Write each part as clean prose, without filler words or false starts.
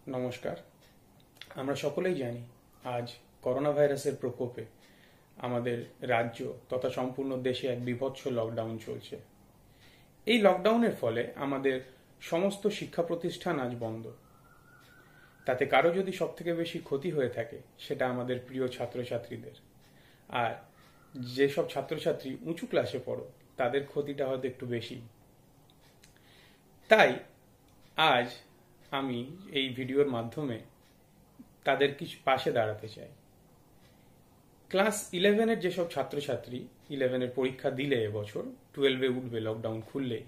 নমস্কার। আমরা সকলেই জানি আজ করোনা ভাইরাসের প্রকোপে আমাদের রাজ্য তথা সম্পূর্ণ দেশে এক বিভৎস লকডাউন চলছে। এই লকডাউনের ফলে আমাদের সমস্ত শিক্ষা প্রতিষ্ঠান আজ বন্ধ। তাতে কারো যদি সবথেকে বেশি ক্ষতি হয়ে থাকে সেটা আমাদের প্রিয় ছাত্রছাত্রীদের। আর যেসব ছাত্রছাত্রী উঁচু ক্লাসে পড়ো তাদের ক্ষতিটা হয়তো একটু বেশি। তাই আজ আমি এই ভিডিওর মাধ্যমে তাদের কিছু পাশে দাঁড়াতে চাই। ক্লাস 11-এর যেসব ছাত্রছাত্রী 11-এর পরীক্ষা দিলে এবছর 12-এ উঠবে লকডাউন খুললেই,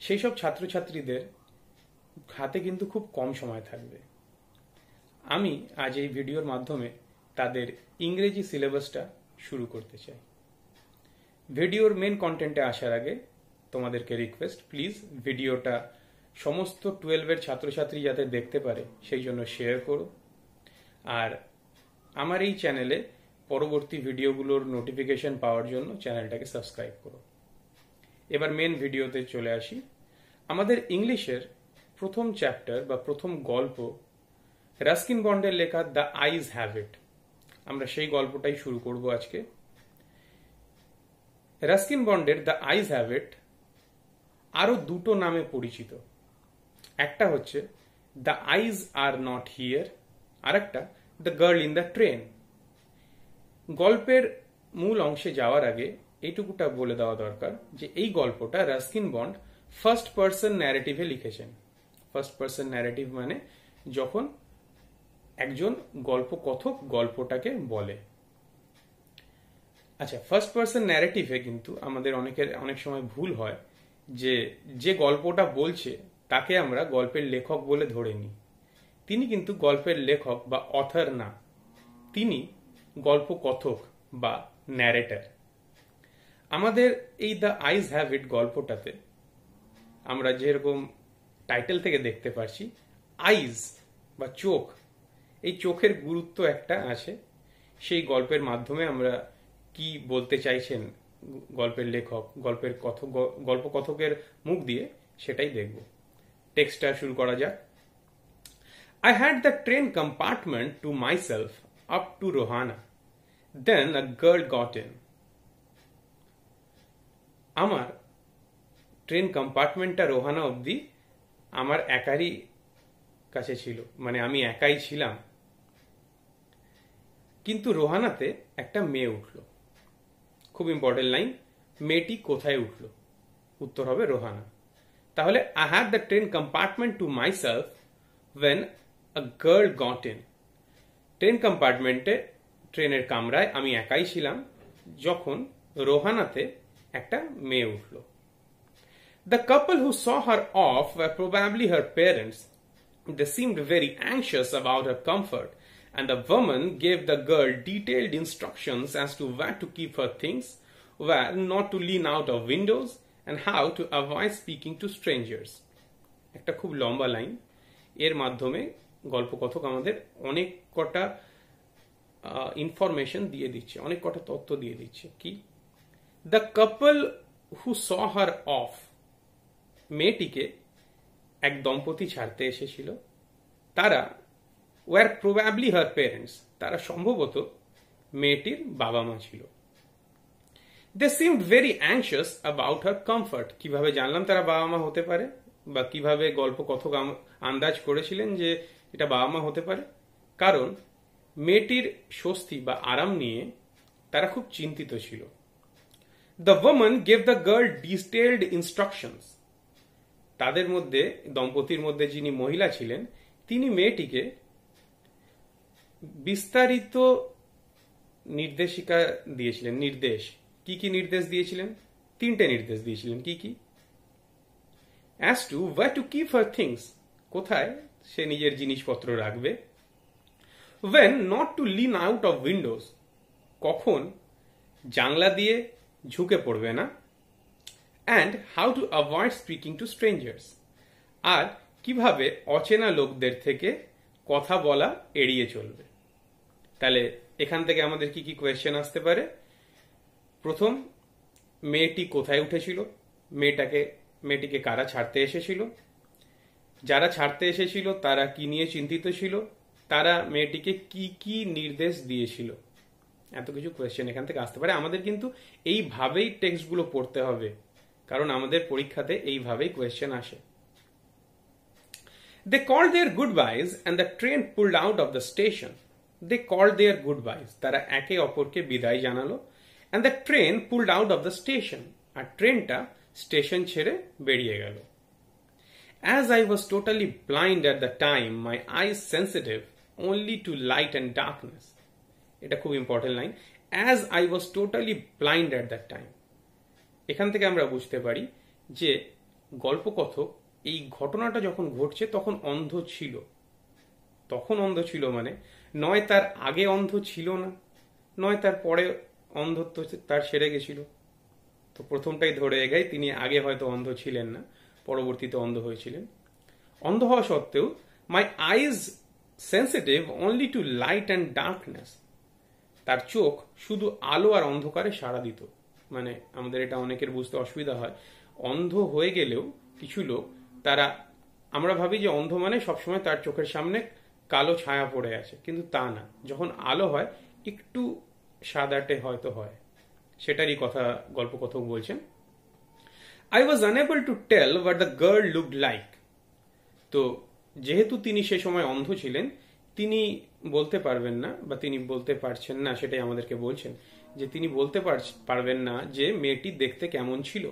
সেই সব ছাত্রছাত্রীদের হাতে কিন্তু খুব কম সময় থাকবে। আমি আজ এই ভিডিওর মাধ্যমে তাদের ইংরেজি সিলেবাসটা শুরু করতে চাই। ভিডিওর মেন কন্টেন্টে আসার আগে তোমাদেরকে রিকোয়েস্ট, প্লিজ ভিডিওটা সমস্ত 12-এর ছাত্রছাত্রী যাতে দেখতে পারে সেই জন্য শেয়ার করো। আর আমার এই চ্যানেলে পরবর্তী ভিডিওগুলোর নোটিফিকেশন পাওয়ার জন্য চ্যানেলটাকে সাবস্ক্রাইব করো। এবার মেন ভিডিওতে চলে আসি। আমাদের ইংলিশের প্রথম চ্যাপ্টার বা প্রথম গল্প রাস্কিন বন্ডের লেখা দ্য আইজ হ্যাভ ইট। আমরা সেই গল্পটাই শুরু করব আজকে। রাস্কিন বন্ডের দ্য আইজ হ্যাভ ইট আরো দুটো নামে পরিচিত। একটা হচ্ছে the eyes are not here, আর একটা the girl in the train. গল্পের মূল অংশে যাওয়ার আগে এইটুকুটা বলে দেওয়া দরকার যে এই গল্পটা রাস্কিন বন্ড ফার্স্ট পার্সন ন্যারেটিভে লিখেছেন। ফার্স্ট পার্সন ন্যারেটিভ মানে যখন একজন গল্পকথক গল্পটাকে বলে। আচ্ছা, ফার্স্ট পার্সন ন্যারেটিভে কিন্তু আমাদের অনেক সময় ভুল হয় যে গল্পটা বলছে তাকে আমরা গল্পের লেখক বলে ধরে নিই। তিনি কিন্তু গল্পের লেখক বা অথর না, তিনি গল্পকথক বা ন্যারেটর। আমাদের এই দ্য আইজ হ্যাভ ইট গল্পটাতে আমরা যেরকম টাইটেল থেকে দেখতে পারছি, আইজ বা চোখ, এই চোখের গুরুত্ব একটা আছে। সেই গল্পের মাধ্যমে আমরা কি বলতে চাইছেন গল্পের লেখক গল্পকথকের মুখ দিয়ে সেটাই দেখব। টেক্সটটা শুরু করা যাক। I had the train compartment to myself up to Rohana. Then a girl got in. আমার ট্রেন কম্পার্টমেন্টটা রোহানা অবধি আমার একারই কাছে ছিল, মানে আমি একাই ছিলাম। কিন্তু রোহানাতে একটা মেয়ে উঠলো। খুব ইম্পর্টেন্ট লাইন, মেয়েটি কোথায় উঠলো? উত্তর হবে রোহানা। তাহলে I had the train compartment to myself when a girl got in. Train কম্পার্টমেন্টে, ট্রেনের কামরায় আমি একাই ছিলাম যখন রোহানাতে একটা মেয়ে উঠল। The couple who saw her off were probably her parents. They seemed very anxious about her comfort, and the woman gave the girl detailed instructions as to where to keep her things, where not to lean out of windows, and how to avoid speaking to strangers. একটা খুব লম্বা line. এর মাধ্যমে গল্পকথক আমাদের অনেক কটা information দিয়ে দিচ্ছে, অনেক কটা তথ্য দিয়ে দিচ্ছে। কি? The couple who saw her of, মেয়েটিকে এক দম্পতি ছাড়তে এসেছিল। তারা ওয়ার প্রবাবলি হার পেরেন্টস, তারা সম্ভবত মেয়েটির বাবা মা ছিল। They seemed very anxious about her comfort. কিভাবে জানলাম তারা বাবা মা হতে পারে, বা কিভাবে গল্পকথক আন্দাজ করেছিলেন যে এটা বাবা মা হতে পারে? কারণ মেয়েটির স্বস্তি বা আরাম নিয়ে তারা খুব চিন্তিত ছিল। The woman gave the girl detailed instructions. তাদের মধ্যে, দম্পতির মধ্যে যিনি মহিলা ছিলেন, তিনি মেয়েটিকে বিস্তারিত নির্দেশিকা দিয়েছিলেন। নির্দেশ, কি কি নির্দেশ দিয়েছিলেন? 3টে নির্দেশ দিয়েছিলেন। কি কি? As to wire to keep her things, কোথায় সে নিজের জিনিসপত্র রাখবে। when not to lean out of windows, কখন জানলা দিয়ে ঝুঁকে পড়বে না। and how to avoid speaking to strangers, আর কিভাবে অচেনা লোকদের থেকে কথা বলা এড়িয়ে চলবে। তাহলে এখান থেকে আমাদের কি কি কোয়েশ্চেন আসতে পারে? প্রথম, মেয়েটি কোথায় উঠেছিল? মেয়েটিকে কারা ছাড়তে এসেছিল? যারা ছাড়তে এসেছিল তারা কি নিয়ে চিন্তিত ছিল, তারা মেয়েটিকে কি কি নির্দেশ দিয়েছিল, এত কিছু কোয়েশ্চেন এখান থেকে আসতে পারে। আমাদের কিন্তু এইভাবেই টেক্সটগুলো পড়তে হবে, কারণ আমাদের পরীক্ষাতে এইভাবেই কোয়েশ্চেন আসে। They called their goodbyes and the train pulled out of the station. They called their goodbyes. তারা একে অপরকে বিদায় জানালো। And the train pulled out of the station. আর ট্রেনটা স্টেশন ছেড়ে বেরিয়ে গেল। As I was totally blind at the time, my eyes sensitive only to light and darkness. এটা খুব important line. As I was totally blind at that time. এখান থেকে আমরা বুঝতে পারি যে গল্পকথক এই ঘটনাটা যখন ঘটছে তখন অন্ধ ছিল। তখন অন্ধ ছিল মানে নয় তার আগে অন্ধ ছিল না, নয় তার পরে অন্ধত্ব তার সেরে গেছিল। তো প্রথমটাই ধরে এগাই, তিনি আগে হয়তো অন্ধ ছিলেন না, পরবর্তীতে অন্ধ হয়েছিলেন। অন্ধ হওয়া সত্ত্বেও my eyes sensitive only to light and darkness, তার চোখ শুধু আলো আর অন্ধকারে সাড়া দিত। মানে আমাদের এটা অনেকের বুঝতে অসুবিধা হয়, অন্ধ হয়ে গেলেও কিছু লোক তারা, আমরা ভাবি যে অন্ধ মানে সবসময় তার চোখের সামনে কালো ছায়া পড়ে আছে, কিন্তু তা না। যখন আলো হয় একটু সাদাটে হয়তো হয়, সেটারই কথা গল্পকথক বলছেন। I was unable to tell what the girl looked like. তো যেহেতু তিনি সে সময় অন্ধ ছিলেন, তিনি বলতে পারবেন না, বা তিনি বলতে পারছেন না, সেটাই আমাদেরকে বলছেন যে তিনি বলতে পারবেন না যে মেয়েটি দেখতে কেমন ছিল।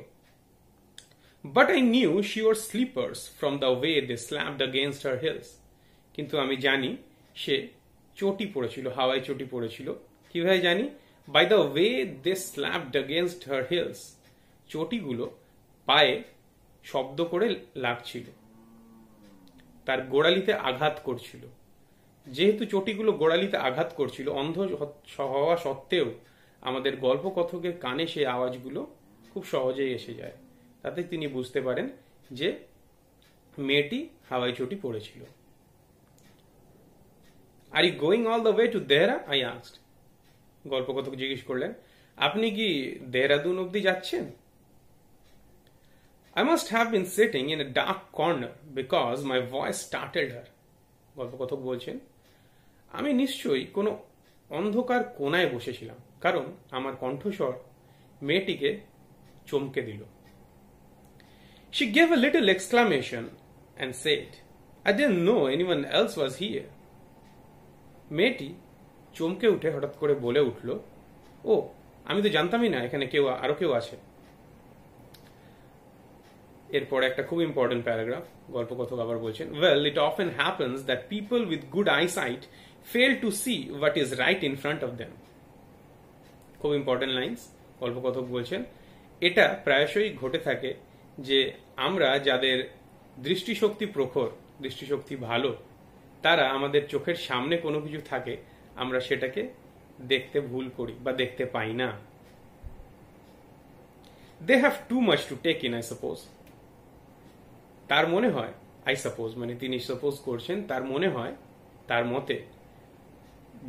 But I knew she wore slippers from the way they slapped against her heels. কিন্তু আমি জানি সে চটি পড়েছিল, হাওয়াই চটি পড়েছিল। কিভাবে জানি? By the way they slapped against her heels. চটিগুলো পায়ে শব্দ করে লাগছিল, তার গোড়ালিতে আঘাত করছিল। যেহেতু চটিগুলো গোড়ালিতে আঘাত করছিল, অন্ধ হওয়া সত্ত্বেও আমাদের গল্পকথকের কানে সেই আওয়াজগুলো খুব সহজেই এসে যায়। তাতে তিনি বুঝতে পারেন যে মেয়েটি হাওয়াই চটি পড়েছিল। Are you going all the way to Dehra? I asked. গল্পকথক জিজ্ঞেস করলেন, আপনি কি দেহরাদুন অব্দি যাচ্ছেন? I must have been sitting in a dark corner because my voice startled her. গল্পকথক বলছেন, আমি নিশ্চয়ই কোনো অন্ধকার কোনায় বসেছিলাম, কারণ আমার কণ্ঠস্বর মেয়েটিকে চমকে দিল। She gave a little exclamation and said, I didn't know anyone else was here. মেয়েটি চমকে উঠে হঠাৎ করে বলে উঠল, ও, আমি তো জানতামই না এখানে আরো কেউ আছে। এরপর একটা খুব ইম্পর্টেন্ট প্যারাগ্রাফ, গল্পকথক আবার বলছেন, well, it often happens that people with good eyesight fail to see what is right in front of them. খুব ইম্পর্টেন্ট লাইন্স। গল্পকথক বলছেন, এটা প্রায়শই ঘটে থাকে যে আমরা যাদের দৃষ্টিশক্তি প্রখর, দৃষ্টিশক্তি ভালো, তারা আমাদের চোখের সামনে কোনো কিছু থাকে, আমরা সেটাকে দেখতে ভুল করি বা দেখতে পাই না। They have too much to take in, I suppose. তার মনে হয়, আই সাপোজ মানে তিনি সাপোজ করছেন, তার মনে হয়, তার মতে,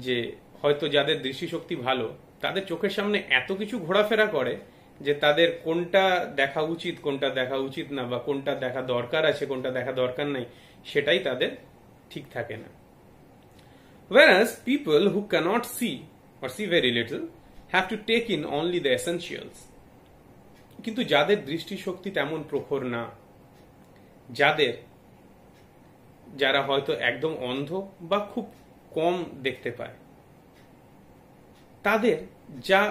যে হয়তো যাদের দৃষ্টিশক্তি ভালো তাদের চোখের সামনে এত কিছু ঘোরাফেরা করে যে তাদের কোনটা দেখা উচিত, কোনটা দেখা উচিত না, বা কোনটা দেখা দরকার আছে, কোনটা দেখা দরকার নাই, সেটাই তাদের ঠিক থাকে না। Whereas people who cannot see or see very little have to take in only the essentials. কিন্তু যাদের দৃষ্টিশক্তি তেমন প্রখর না, যারা হয়তো একদম অন্ধ বা খুব কম দেখতে পায়, তাদের যা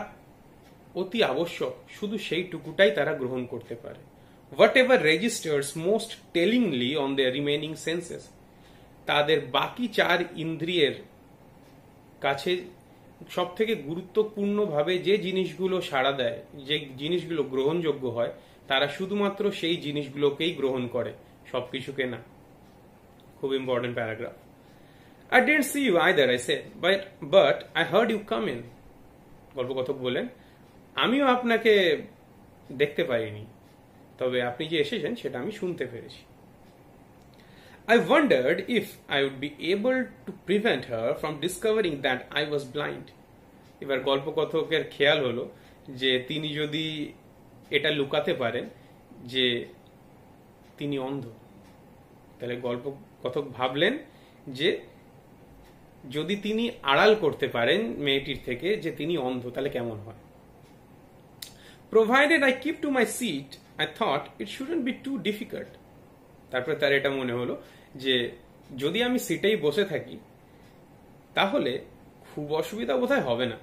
অতি আবশ্যক শুধু সেইটুকুটাই তারা গ্রহণ করতে পারে। Whatever registers most tellingly on their remaining senses, তাদের বাকি চার ইন্দ্রিয়ের কাছে সব থেকে গুরুত্বপূর্ণভাবে যে জিনিসগুলো সাড়া দেয়, যে জিনিসগুলো গ্রহণযোগ্য হয়, তারা শুধুমাত্র সেই জিনিসগুলোকেই গ্রহণ করে, সবকিছুকে না। খুব important paragraph. I didn't see you either, I said, but I heard you come in. গল্পকথক বলেন, আমিও আপনাকে দেখতে পাইনি, তবে আপনি যে এসেছেন সেটা আমি শুনতে পেরেছি। I wondered if I would be able to prevent her from discovering that I was blind. এবার গল্পকথকের খেয়াল হলো যে তিনি যদি এটা লুকাতে পারেন যে তিনি অন্ধ, তাহলে গল্প কথক ভাবলেন যে যদি তিনি আড়াল করতে পারেন মেয়েটির থেকে যে তিনি অন্ধ তাহলে কেমন হয়। Provided I keep to my seat, I thought it shouldn't be too difficult. তারপরে তার এটা মনে হলো যে যদি আমি সিটেই বসে থাকি তাহলে খুব অসুবিধা বোধহয় হবে না।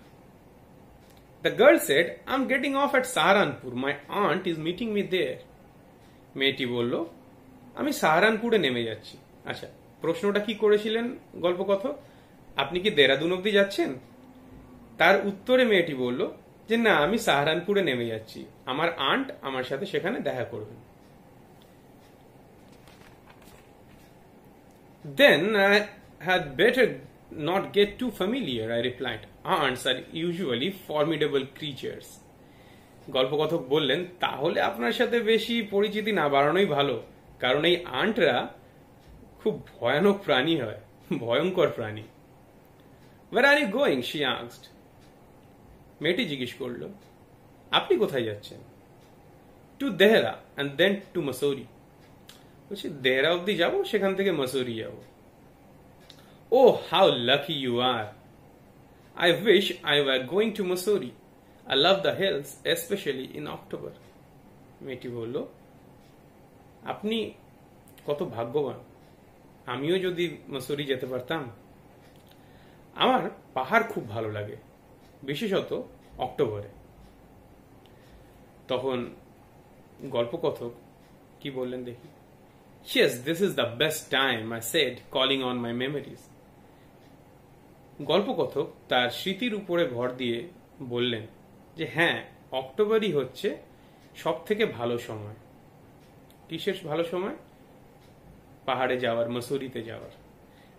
The girl said, I'm getting off at Saharanpur. My aunt is meeting me there. মেয়েটি বলল, আমি সাহারানপুরে নেমে যাচ্ছি। আচ্ছা, প্রশ্নটা কি করেছিলেন গল্পকথক? আপনি কি দেরাদুন অব্দি যাচ্ছেন? তার উত্তরে মেয়েটি বলল যে না, আমি সাহারানপুরে নেমে যাচ্ছি, আমার আন্ট আমার সাথে সেখানে দেখা করবেন। Then I had better not get too familiar, I replied. Aunts are usually formidable creatures. গল্পকথক বললেন, তাহলে আপনার সাথে বেশি পরিচিতি না বাড়ানোই ভালো, কারণ এই আন্টরা খুব ভয়ানক প্রাণী হয়, ভয়ঙ্কর প্রাণী। Where are you going? She asked. মেয়েটি জিজ্ঞেস করল, আপনি কোথায় যাচ্ছেন? To Dehra and then to Mussoorie. বলছি দেহরা অব্দি যাবো, সেখান থেকে মসুরি যাবো। Oh, how lucky you are. I wish I were going to Mussoorie. I love the hills, especially in October. মেয়েটি বলল, আপনি কত ভাগ্যবান, আমিও যদি মসুরি যেতে পারতাম। আমার পাহাড় খুব ভালো লাগে, বিশেষত অক্টোবরে। তখন গল্পকথক কি বললেন দেখি। Yes, this is the best time, I said, calling on my memories. গল্পকথক তার স্মৃতির উপরে ভর দিয়ে বললেন যে হ্যাঁ, অক্টোবরই হচ্ছে সব থেকে ভালো সময়। কিসের ভালো সময়? পাহাড়ে যাওয়ার, মসুরিতে যাওয়ার।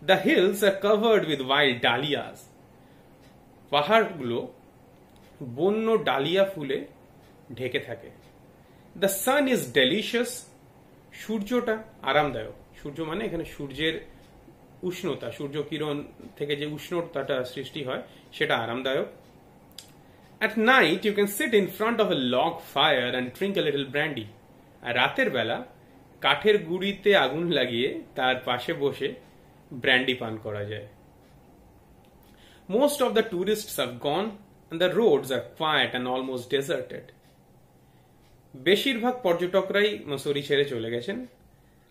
The hills are covered with wild dahlias. পাহাড়গুলো বন্য ডালিয়া ফুলে ঢেকে থাকে। The sun is delicious. সূর্যটা আরামদায়ক। সূর্য মানে এখানে সূর্যের উষ্ণতা, সূর্য কিরণ থেকে যে উষ্ণতাটা সৃষ্টি হয় সেটা আরামদায়ক। At night you can sit in front of a log fire and drink a little brandy. আর রাতের বেলা কাঠের গুঁড়িতে আগুন লাগিয়ে তার পাশে বসে ব্র্যান্ডি পান করা যায়। Most of the tourists have gone and the roads are quiet and almost deserted. বেশিরভাগ পর্যটকরাই মসুরি ছেড়ে চলে গেছেন,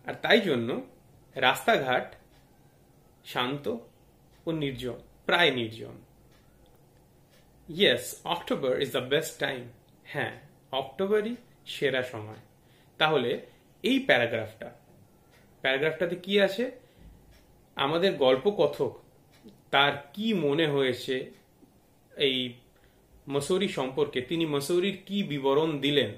আর তাই জন্য রাস্তাঘাট শান্ত ও নির্জন, প্রায় নির্জন। Yes, October is the best time. হ্যাঁ, অক্টোবরই সেরা সময়। তাহলে এই প্যারাগ্রাফটাতে কি আছে? আমাদের গল্পকথক তার কি মনে হয়েছে এই মসুরি সম্পর্কে, তিনি মসুরির কি বিবরণ দিলেন,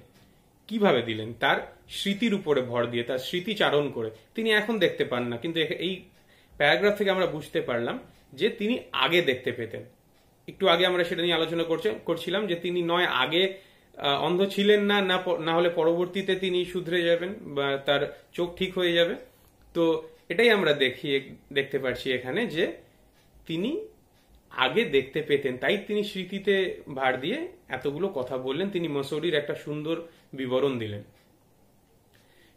কিভাবে দিলেন, তার স্মৃতির উপরে ভর দিয়ে, তার স্মৃতিচারণ করে। তিনি এখন দেখতে পান না, কিন্তু এই প্যারাগ্রাফ থেকে আমরা বুঝতে পারলাম যে তিনি আগে দেখতে পেতেন। একটু আগে আমরা সেটা নিয়ে আলোচনা করছিলাম যে তিনি নয় আগে অন্ধ ছিলেন না, না হলে পরবর্তীতে তিনি শুধরে যাবেন বা তার চোখ ঠিক হয়ে যাবে। তো এটাই আমরা দেখতে পাচ্ছি এখানে যে তিনি আগে দেখতে পেতেন, তাই তিনি স্মৃতিতে ভার দিয়ে এতগুলো কথা বললেন, তিনি মসুরির একটা সুন্দর বিবরণ দিলেন।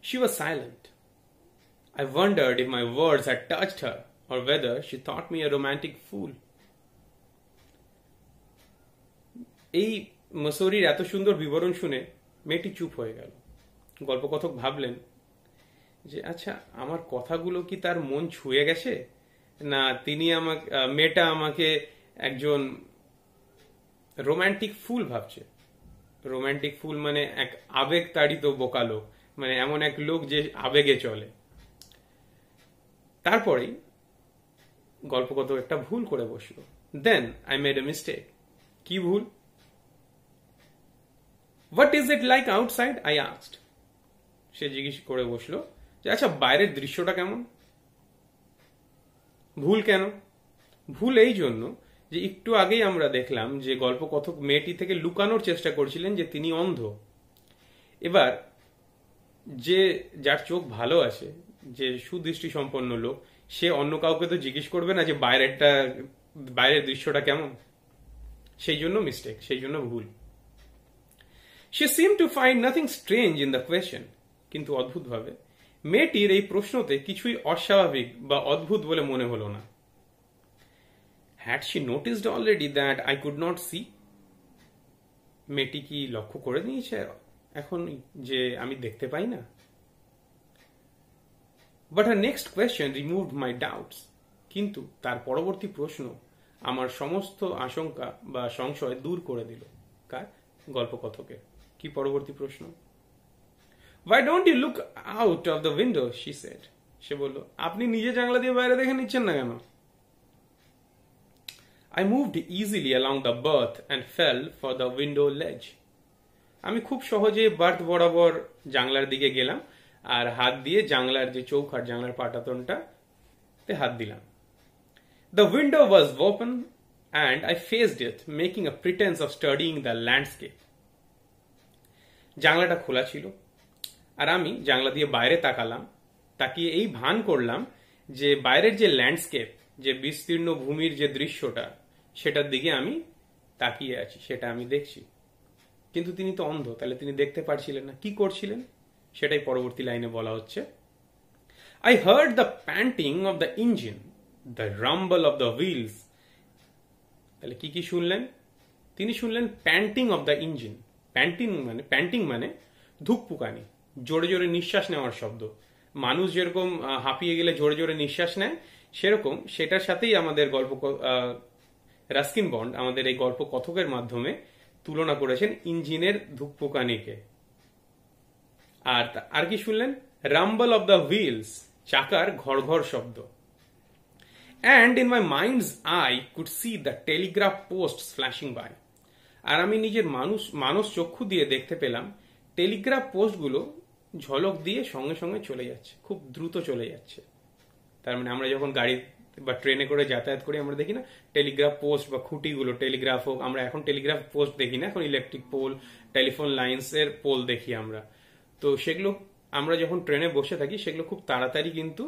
She was silent. I wondered if my words had touched her or whether she thought me a romantic fool. এই মসুরির এত সুন্দর বিবরণ শুনে মেয়েটি চুপ হয়ে গেল। গল্পকথক ভাবলেন যে আচ্ছা, আমার কথাগুলো কি তার মন ছুঁয়ে গেছে, না তিনি মেয়েটা আমাকে একজন রোমান্টিক ফুল ভাবছে। রোমান্টিক ফুল মানে এক আবেগ তাড়িত বোকা লোক, মানে এমন এক লোক যে আবেগে চলে। তারপরেই গল্পকথক একটা ভুল করে বসলো। Then I made a mistake. কি ভুল? What is it like outside? I asked. সে জিজ্ঞেস করে বসলো যে আচ্ছা, বাইরের দৃশ্যটা কেমন? ভুল কেন? ভুল এই জন্য যে একটু আগেই আমরা দেখলাম যে গল্পকথক মেয়েটি থেকে লুকানোর চেষ্টা করছিলেন যে তিনি অন্ধ। এবার যার চোখ ভালো আছে, যে সুদৃষ্টি সম্পন্ন লোক, সে অন্য কাউকে তো জিজ্ঞেস করবে না যে বাইরের দৃশ্যটা কেমন। সেই জন্য মিস্টেক, সেই জন্য ভুল। She seemed to find nothing strange in the question. কিন্তু অদ্ভুতভাবে মেয়েটির এই প্রশ্নতে কিছুই অস্বাভাবিক বা অদ্ভুত বলে মনে হলো না। Had she noticed already that I could not see? মেয়েটি কি লক্ষ্য করে নিয়েছে এখন যে আমি দেখতে পাই না? But her next question removed my doubts. কিন্তু তার পরবর্তী প্রশ্ন আমার সমস্ত আশঙ্কা বা সংশয় দূর করে দিল। কার? গল্পকথকের। কি পরবর্তী প্রশ্ন? Why don't you look out of the window? She said. সে বলল, আপনি নিজে জানলা দিয়ে বাইরে দেখে নিচ্ছেন না কেন? I moved easily along the berth and fell for the window ledge. আমি খুব সহজে বার্থ বরাবর জানলার দিকে গেলাম আর হাত দিয়ে জানলার যে চৌকাঠ, জানলার পাটাতনটা তে হাত দিলাম। The window was open and I faced it, making a pretense of studying the landscape. জানলাটা খোলা ছিল আর আমি জানলা দিয়ে বাইরে তাকালাম, তাকিয়ে এই ভান করলাম যে বাইরের যে ল্যান্ডস্কেপ, যে বিস্তীর্ণ ভূমির যে দৃশ্যটা, সেটার দিকে আমি তাকিয়ে আছি, সেটা আমি দেখছি। কিন্তু তিনি তো অন্ধ, তাহলে তিনি দেখতে পারছিলেন না। কি করছিলেন সেটাই পরবর্তী লাইনে বলা হচ্ছে। I heard the panting of the engine, the rumble of the wheels. তাহলে কি কি শুনলেন? তিনি শুনলেন painting of the engine. Painting মানে ধুকপুকানি, জোরে জোরে নিঃশ্বাস নেওয়ার শব্দ। মানুষ যেরকম হাঁপিয়ে গেলে জোরে জোরে নিঃশ্বাস নেয়, সেরকম সেটার সাথেই আমাদের রাস্কিন বন্ড আমাদের এই গল্প কথকের মাধ্যমে তুলনা করেছেন ইঞ্জিনের ধুকপুকানিকে। আর কি শুনলেন? রাম্বল অফ দ্য হুইলস, চাকার ঘড়ঘড় শব্দ। And in my mind's eye could see the telegraph posts flashing by. আর আমি নিজের মানস চক্ষু দিয়ে দেখতে পেলাম টেলিগ্রাফ পোস্টগুলো ঝলক দিয়ে সঙ্গে সঙ্গে চলে যাচ্ছে, খুব দ্রুত চলে যাচ্ছে। তার মানে আমরা যখন গাড়ি বা ট্রেনে করে যাতায়াত করি আমরা দেখি না টেলিগ্রাফ পোস্ট বা খুঁটিগুলো, টেলিগ্রাফ হোক, আমরা এখন টেলিগ্রাফ পোস্ট দেখি না, এখন ইলেকট্রিক পোল, টেলিফোন লাইন্স এর পোল দেখি আমরা। তো সেগুলো আমরা যখন ট্রেনে বসে থাকি সেগুলো খুব তাড়াতাড়ি কিন্তু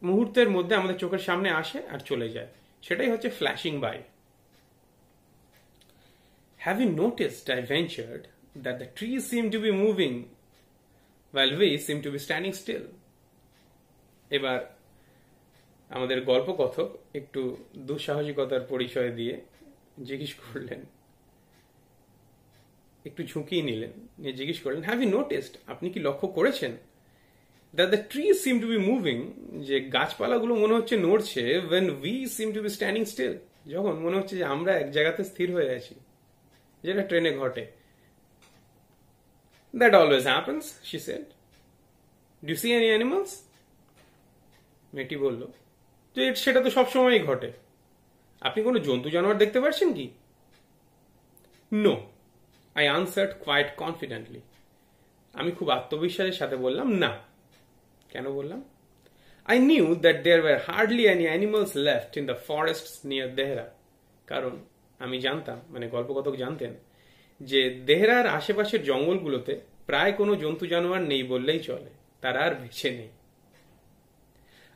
মুহূর্তের মধ্যে আমাদের চোখের সামনে আসে আর চলে যায়, সেটাই হচ্ছে flashing by. Have you noticed, I ventured, that the trees seem to be moving while we seem to be standing still? এবার আমাদের গল্পকথক একটু দুঃসাহসিকতার পরিচয় দিয়ে জিজ্ঞেস করলেন, একটু ঝুঁকিয়ে নিলেন, জিজ্ঞেস করলেন, Have you noticed? আপনি কি লক্ষ্য করেছেন that the trees seem to be moving, যে গাছপালাগুলো মনে হচ্ছে নড়ছে, when we seem to be standing still, যখন মনে হচ্ছে যে আমরা এক জায়গাতে স্থির হয়ে আছি, যেটা ট্রেনে ঘটে। That always happens, she said. Do you see any animals? মেয়েটি বলল যে সেটা তো সবসময়ই ঘটে। আপনি কোনো জন্তু জানোয়ার দেখতে পাচ্ছেন কি? No, I answered quite confidently. আমি খুব আত্মবিশ্বাসের সাথে বললাম না। কেন বললাম? I knew that there were hardly any animals left in the forests near Dehra. কারণ আমি জানতাম, মানে গল্পকথক জানতেন, যে দেহরার আশেপাশের জঙ্গলগুলোতে প্রায় কোনো জন্তু জানোয়ার নেই বললেই চলে, তারা আর বেঁচে নেই।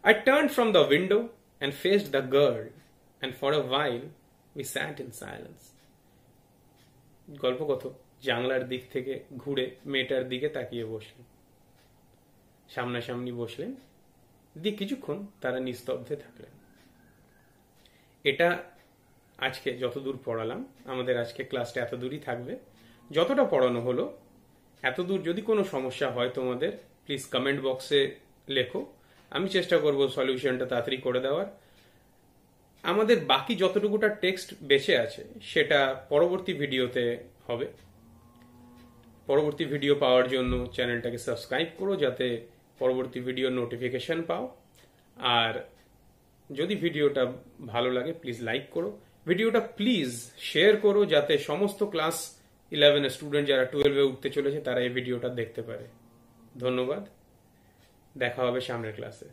I turned from the window and faced the girl, and for a while we sat in silence. গল্পকথক জানলার দিক থেকে ঘুরে মেয়েটার দিকে তাকিয়ে বসলেন, সামনাসামনি বসলেন, দিয়ে কিছুক্ষণ তারা নিস্তব্ধে থাকলেন। এটা আজকে যতদূর পড়ালাম, আমাদের আজকে ক্লাসটা এতদূরই থাকবে। যতটা পড়ানো হলো এতদূর যদি কোনো সমস্যা হয় তোমাদের, প্লিজ কমেন্ট বক্সে লেখো, আমি চেষ্টা করব সলিউশনটা তাড়াতাড়ি করে দেওয়ার। আমাদের বাকি যতটুকুটা টেক্সট বেঁচে আছে সেটা পরবর্তী ভিডিওতে হবে। পরবর্তী ভিডিও পাওয়ার জন্য চ্যানেলটাকে সাবস্ক্রাইব করো, যাতে পরবর্তী ভিডিওর নোটিফিকেশন পাও। আর যদি ভিডিওটা ভালো লাগে প্লিজ লাইক করো, ভিডিওটা প্লিজ শেয়ার করো, যাতে সমস্ত ক্লাস 11 স্টুডেন্ট যারা 12-এ উঠতে চলেছে তারা এই ভিডিওটা দেখতে পারে। ধন্যবাদ, দেখা হবে সামনের ক্লাসে।